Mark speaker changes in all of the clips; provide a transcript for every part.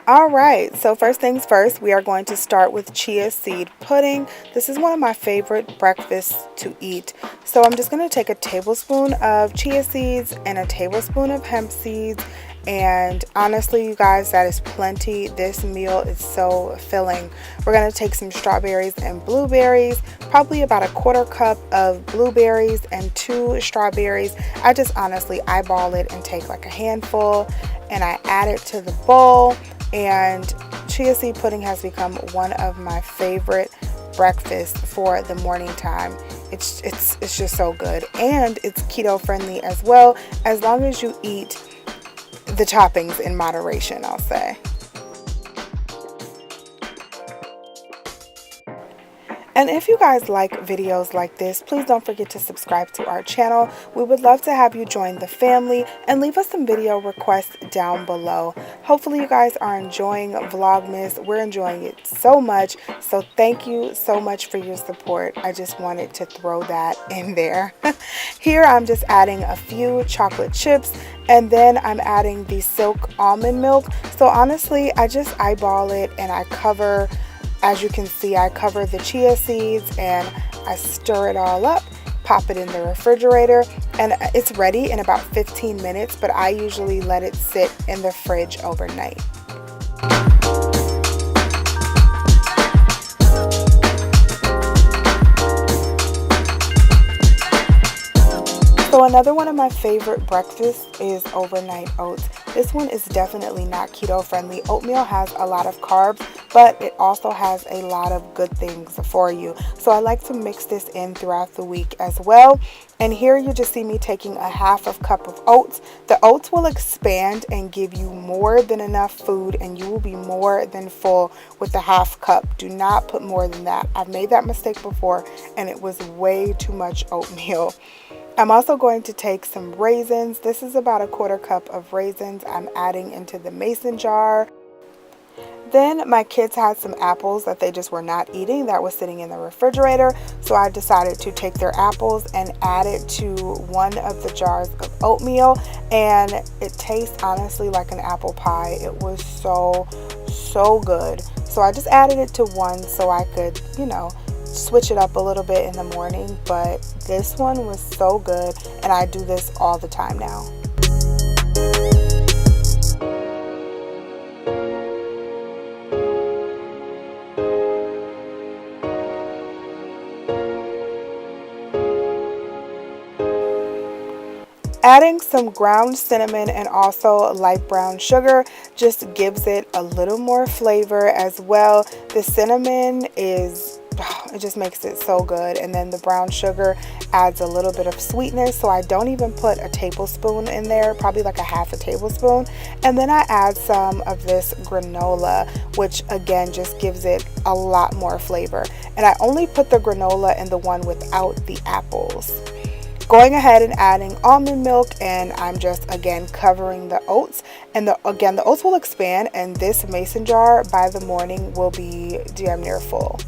Speaker 1: All right, so first things first, we are going to start with chia seed pudding. This is one of my favorite breakfasts to eat. So I'm just going to take a tablespoon of chia seeds and a tablespoon of hemp seeds. And honestly, you guys, that is plenty. This meal is so filling. We're going to take some strawberries and blueberries, probably about a quarter cup of blueberries and 2 strawberries. I just honestly eyeball it and take like a handful and I add it to the bowl. And chia seed pudding has become one of my favorite breakfasts for the morning time. It's just so good, and it's keto friendly as well, as long as you eat the toppings in moderation, I'll say. And if you guys like videos like this, please don't forget to subscribe to our channel. We would love to have you join the family and leave us some video requests down below. Hopefully you guys are enjoying Vlogmas. We're enjoying it so much. So thank you so much for your support. I just wanted to throw that in there. Here I'm just adding a few chocolate chips, and then I'm adding the silk almond milk. So honestly, I just eyeball it and I cover. As you can see, I cover the chia seeds and I stir it all up, pop it in the refrigerator, and it's ready in about 15 minutes, but I usually let it sit in the fridge overnight. So another one of my favorite breakfasts is overnight oats. This one is definitely not keto friendly. Oatmeal has a lot of carbs, but it also has a lot of good things for you. So I like to mix this in throughout the week as well. And here you just see me taking a half of cup of oats. The oats will expand and give you more than enough food, and you will be more than full with the half cup. Do not put more than that. I've made that mistake before and it was way too much oatmeal. I'm also going to take some raisins. This is about a quarter cup of raisins I'm adding into the mason jar. Then my kids had some apples that they just were not eating that was sitting in the refrigerator. So I decided to take their apples and add it to one of the jars of oatmeal. And it tastes honestly like an apple pie. It was so good. So I just added it to one so I could, switch it up a little bit in the morning, but this one was so good and I do this all the time now. Adding some ground cinnamon and also light brown sugar just gives it a little more flavor as well. The cinnamon it just makes it so good, and then the brown sugar adds a little bit of sweetness, so I don't even put a tablespoon in there, probably like a half a tablespoon. And then I add some of this granola, which again just gives it a lot more flavor. And I only put the granola in the one without the apples. Going ahead and adding almond milk, and I'm just again covering the oats, and the oats will expand, and this mason jar by the morning will be damn near full.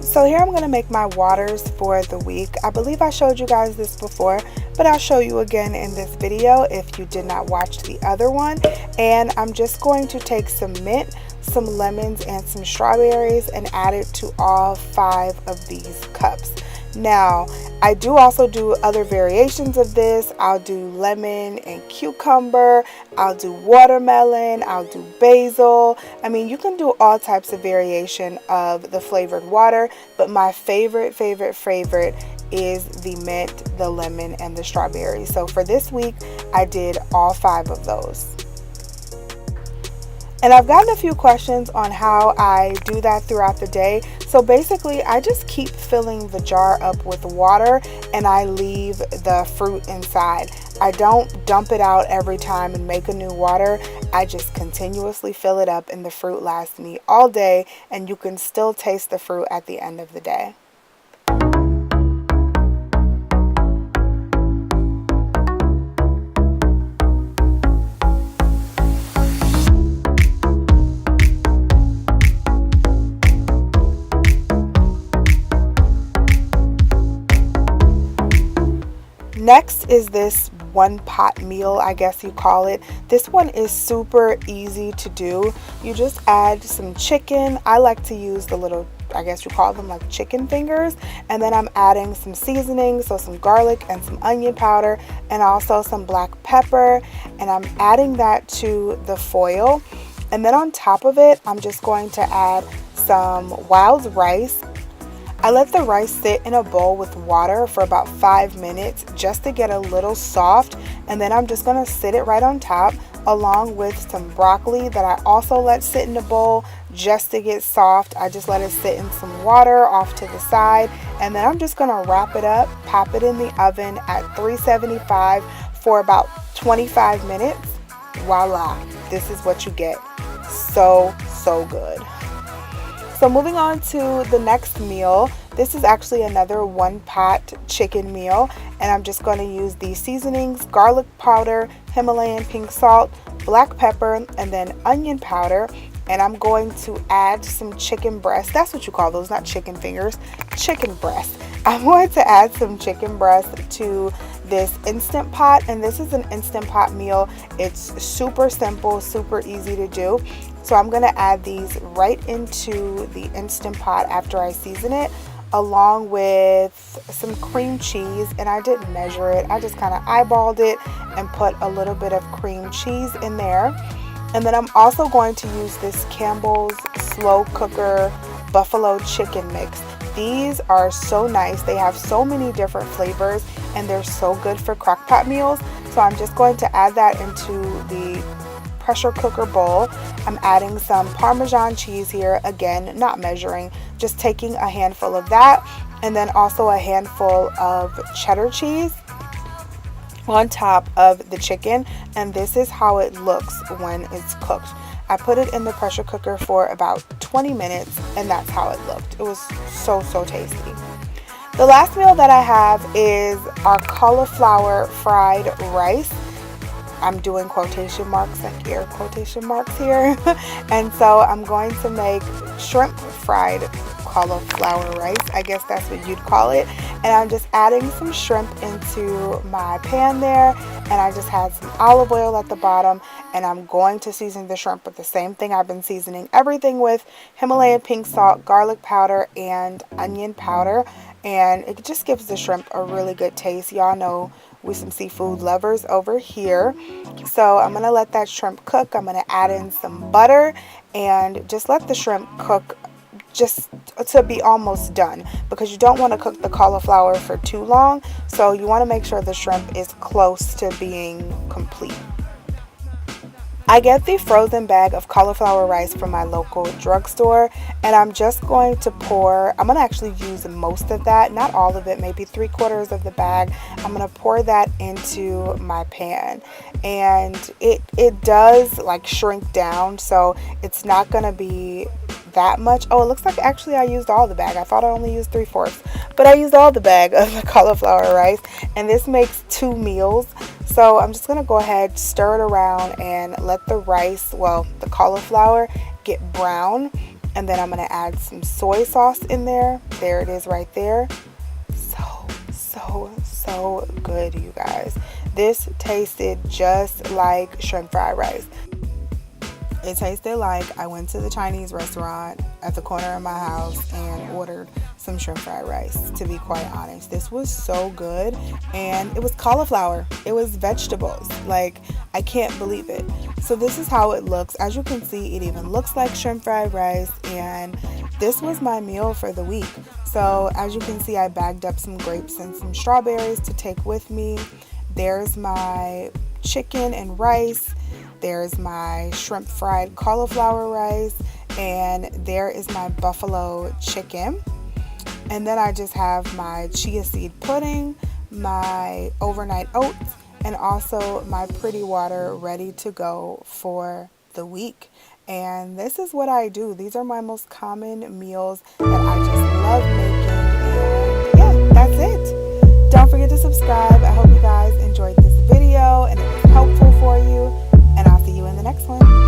Speaker 1: So here I'm going to make my waters for the week. I believe I showed you guys this before, but I'll show you again in this video if you did not watch the other one. And I'm just going to take some mint, some lemons, and some strawberries and add it to all 5 of these cups. Now, I do also do other variations of this. I'll do lemon and cucumber, I'll do watermelon, I'll do basil. I mean, you can do all types of variation of the flavored water, but my favorite is the mint, the lemon, and the strawberry. So for this week, I did all 5 of those. And I've gotten a few questions on how I do that throughout the day. So basically, I just keep filling the jar up with water and I leave the fruit inside. I don't dump it out every time and make a new water. I just continuously fill it up and the fruit lasts me all day, and you can still taste the fruit at the end of the day. Next is this one pot meal, I guess you call it. This one is super easy to do. You just add some chicken. I like to use the little, I guess you call them like chicken fingers. And then I'm adding some seasoning, so some garlic and some onion powder and also some black pepper. And I'm adding that to the foil. And then on top of it, I'm just going to add some wild rice. I let the rice sit in a bowl with water for about 5 minutes just to get a little soft, and then I'm just going to sit it right on top along with some broccoli that I also let sit in the bowl just to get soft. I just let it sit in some water off to the side, and then I'm just going to wrap it up, pop it in the oven at 375 for about 25 minutes. Voila, this is what you get. So good. So moving on to the next meal, this is actually another one pot chicken meal, and I'm just going to use these seasonings: garlic powder, Himalayan pink salt, black pepper, and then onion powder. And I'm going to add some chicken breast. That's what you call those, not chicken fingers, chicken breast. I'm going to add some chicken breast to this Instant Pot, and this is an Instant Pot meal. It's super simple, super easy to do. So I'm going to add these right into the Instant Pot after I season it, along with some cream cheese. And I didn't measure it, I just kind of eyeballed it and put a little bit of cream cheese in there. And then I'm also going to use this Campbell's slow cooker buffalo chicken mix. These are so nice. They have so many different flavors and they're so good for crock pot meals. So I'm just going to add that into the pressure cooker bowl. I'm adding some Parmesan cheese here, again not measuring, just taking a handful of that, and then also a handful of cheddar cheese on top of the chicken. And this is how it looks when it's cooked. I put it in the pressure cooker for about 20 minutes and that's how it looked. It was so tasty. The last meal that I have is our cauliflower fried rice. I'm doing quotation marks, like air quotation marks here. And so I'm going to make shrimp fried cauliflower rice. I guess that's what you'd call it. And I'm just adding some shrimp into my pan there. And I just had some olive oil at the bottom. And I'm going to season the shrimp with the same thing I've been seasoning everything with: Himalayan pink salt, garlic powder, and onion powder. And it just gives the shrimp a really good taste. Y'all know we're some seafood lovers over here. So I'm going to let that shrimp cook. I'm going to add in some butter and just let the shrimp cook just to be almost done, because you don't want to cook the cauliflower for too long. So you want to make sure the shrimp is close to being complete. I get the frozen bag of cauliflower rice from my local drugstore, and I'm just going to I'm going to actually use most of that, not all of it, maybe 3/4 of the bag. I'm going to pour that into my pan, and it does like shrink down, so it's not going to be that much. Oh, it looks like actually I used all the bag. I thought I only used 3/4, but I used all the bag of the cauliflower rice, and this makes 2 meals. So I'm just gonna go ahead, stir it around, and let the rice, well, the cauliflower, get brown. And then I'm gonna add some soy sauce in there. There it is right there. So good, you guys. This tasted just like shrimp fried rice. It tasted like I went to the Chinese restaurant at the corner of my house and ordered some shrimp fried rice, to be quite honest. This was so good, and it was cauliflower. It was vegetables. Like, I can't believe it. So this is how it looks. As you can see, it even looks like shrimp fried rice, and this was my meal for the week. So as you can see, I bagged up some grapes and some strawberries to take with me. There's my chicken and rice. There's my shrimp fried cauliflower rice, And there is my buffalo chicken. And then I just have my chia seed pudding, my overnight oats, and also my pretty water ready to go for the week. And this is what I do. These are my most common meals that I just love making. And yeah, that's it. Don't forget to subscribe. I hope you guys enjoyed this video and it was helpful for you. And I'll see you in the next one.